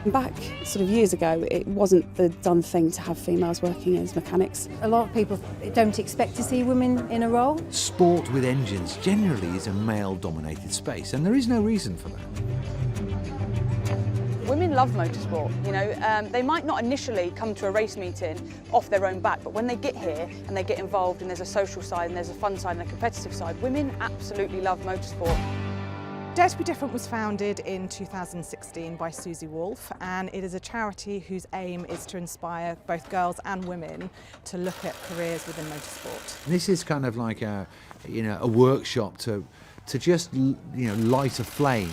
Back sort of years ago, it wasn't the done thing to have females working as mechanics. A lot of people don't expect to see women in a role. Sport with engines generally is a male-dominated space, and there is no reason for that. Women love motorsport, you know. They might not initially come to a race meeting off their own back, but when they get here and they get involved and there's a social side and there's a fun side and a competitive side, women absolutely love motorsport. Dare to be Different was founded in 2016 by Susie Wolfe, and it is a charity whose aim is to inspire both girls and women to look at careers within motorsport. This is kind of like a workshop to just light a flame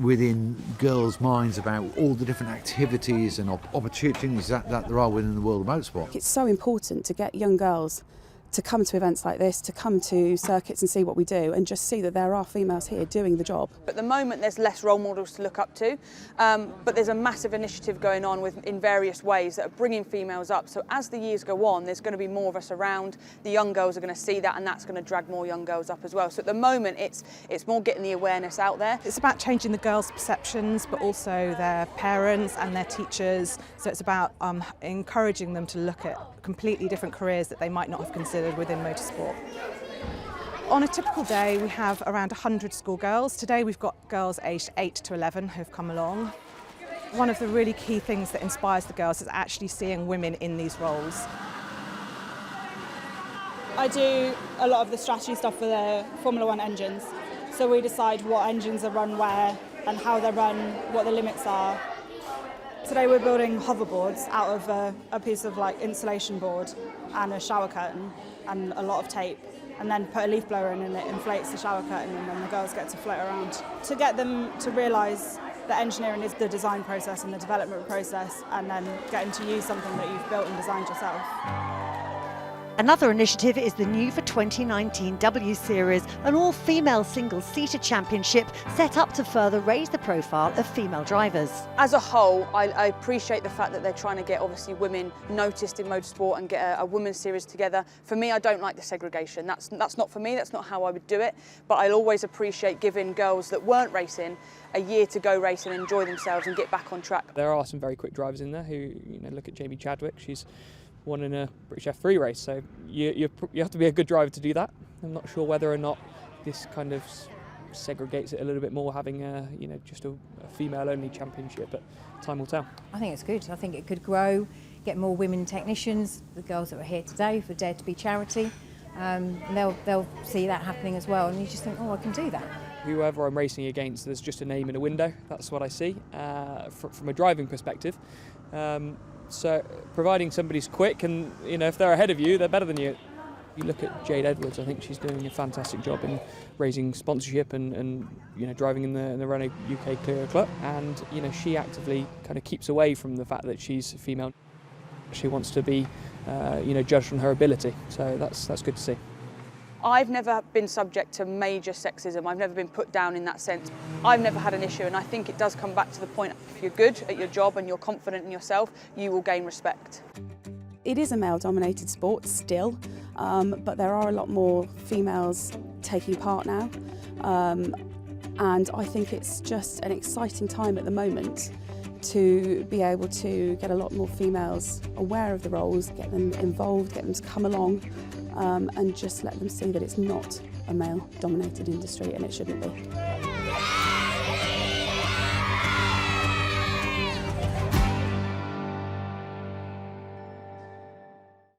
within girls' minds about all the different activities and opportunities that there are within the world of motorsport. It's so important to get young girls to come to events like this, to come to circuits and see what we do and just see that there are females here doing the job. At the moment there's less role models to look up to, but there's a massive initiative going on in various ways that are bringing females up. So as the years go on, there's going to be more of us around. The young girls are going to see that, and that's going to drag more young girls up as well. So at the moment it's more getting the awareness out there. It's about changing the girls' perceptions, but also their parents and their teachers. So it's about encouraging them to look at completely different careers that they might not have considered within motorsport. On a typical day we have around 100 schoolgirls. Today we've got girls aged 8 to 11 who've come along. One of the really key things that inspires the girls is actually seeing women in these roles. I do a lot of the strategy stuff for the Formula One engines. So we decide what engines are run where and how they're run, what the limits are. Today we're building hoverboards out of a piece of insulation board and a shower curtain and a lot of tape, and then put a leaf blower in and it inflates the shower curtain, and then the girls get to float around. To get them to realise that engineering is the design process and the development process, and then getting to use something that you've built and designed yourself. Another initiative is the new for 2019 W Series, an all-female single-seater championship set up to further raise the profile of female drivers. As a whole, I appreciate the fact that they're trying to get obviously women noticed in motorsport and get a women's series together. For me, I don't like the segregation. That's not for me, that's not how I would do it. But I'll always appreciate giving girls that weren't racing a year to go race and enjoy themselves and get back on track. There are some very quick drivers in there who, look at Jamie Chadwick. She's won in a British F3 race, so you have to be a good driver to do that. I'm not sure whether or not this kind of segregates it a little bit more, having just a female-only championship, but time will tell. I think it's good. I think it could grow, get more women technicians. The girls that are here today for Dare to Be charity, they'll see that happening as well, and you just think, oh, I can do that. Whoever I'm racing against, there's just a name in a window. That's what I see from a driving perspective. So providing somebody's quick and, if they're ahead of you, they're better than you. You look at Jade Edwards, I think she's doing a fantastic job in raising sponsorship and driving in the Renault UK Clear Club. And, she actively kind of keeps away from the fact that she's female. She wants to be, judged on her ability. So that's good to see. I've never been subject to major sexism. I've never been put down in that sense. I've never had an issue, and I think it does come back to the point, if you're good at your job and you're confident in yourself, you will gain respect. It is a male-dominated sport still, but there are a lot more females taking part now. And I think it's just an exciting time at the moment to be able to get a lot more females aware of the roles, get them involved, get them to come along, and just let them see that it's not a male-dominated industry, and it shouldn't be.